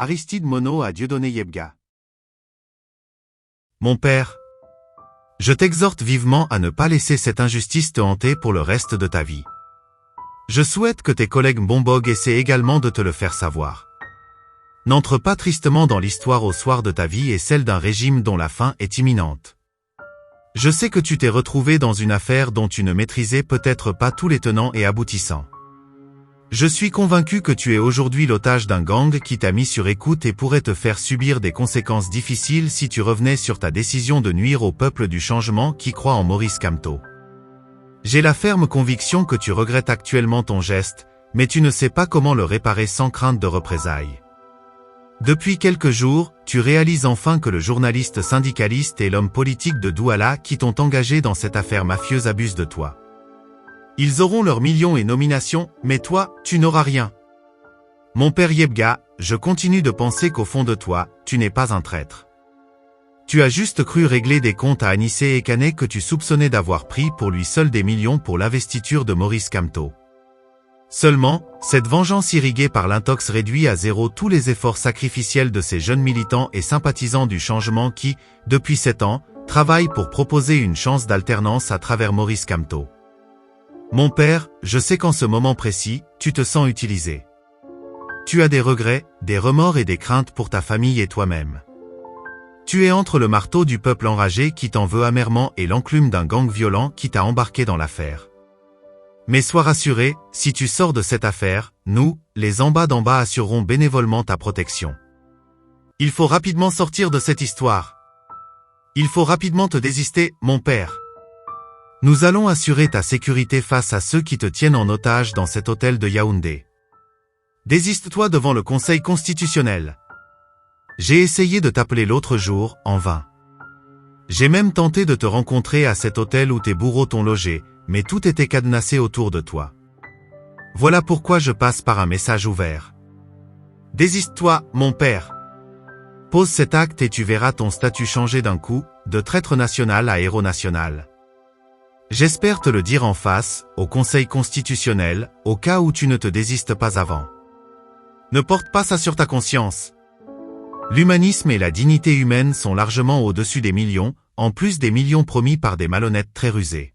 Aristide Monod à Dieudonné Yebga. Mon père, je t'exhorte vivement à ne pas laisser cette injustice te hanter pour le reste de ta vie. Je souhaite que tes collègues Bombog essaient également de te le faire savoir. N'entre pas tristement dans l'histoire au soir de ta vie et celle d'un régime dont la fin est imminente. Je sais que tu t'es retrouvé dans une affaire dont tu ne maîtrisais peut-être pas tous les tenants et aboutissants. Je suis convaincu que tu es aujourd'hui l'otage d'un gang qui t'a mis sur écoute et pourrait te faire subir des conséquences difficiles si tu revenais sur ta décision de nuire au peuple du changement qui croit en Maurice Kamto. J'ai la ferme conviction que tu regrettes actuellement ton geste, mais tu ne sais pas comment le réparer sans crainte de représailles. Depuis quelques jours, tu réalises enfin que le journaliste syndicaliste et l'homme politique de Douala qui t'ont engagé dans cette affaire mafieuse abusent de toi. Ils auront leurs millions et nominations, mais toi, tu n'auras rien. Mon père Yebga, je continue de penser qu'au fond de toi, tu n'es pas un traître. Tu as juste cru régler des comptes à Anissé Ekane que tu soupçonnais d'avoir pris pour lui seul des millions pour l'investiture de Maurice Kamto. Seulement, cette vengeance irriguée par l'intox réduit à zéro tous les efforts sacrificiels de ces jeunes militants et sympathisants du changement qui, depuis 7 ans, travaillent pour proposer une chance d'alternance à travers Maurice Kamto. Mon père, je sais qu'en ce moment précis, tu te sens utilisé. Tu as des regrets, des remords et des craintes pour ta famille et toi-même. Tu es entre le marteau du peuple enragé qui t'en veut amèrement et l'enclume d'un gang violent qui t'a embarqué dans l'affaire. Mais sois rassuré, si tu sors de cette affaire, nous, les en bas d'en bas assurerons bénévolement ta protection. Il faut rapidement sortir de cette histoire. Il faut rapidement te désister, mon père. Nous allons assurer ta sécurité face à ceux qui te tiennent en otage dans cet hôtel de Yaoundé. Désiste-toi devant le Conseil constitutionnel. J'ai essayé de t'appeler l'autre jour, en vain. J'ai même tenté de te rencontrer à cet hôtel où tes bourreaux t'ont logé, mais tout était cadenassé autour de toi. Voilà pourquoi je passe par un message ouvert. Désiste-toi, mon père. Pose cet acte et tu verras ton statut changer d'un coup, de traître national à héros national. J'espère te le dire en face, au Conseil constitutionnel, au cas où tu ne te désistes pas avant. Ne porte pas ça sur ta conscience. L'humanisme et la dignité humaine sont largement au-dessus des millions, en plus des millions promis par des malhonnêtes très rusés.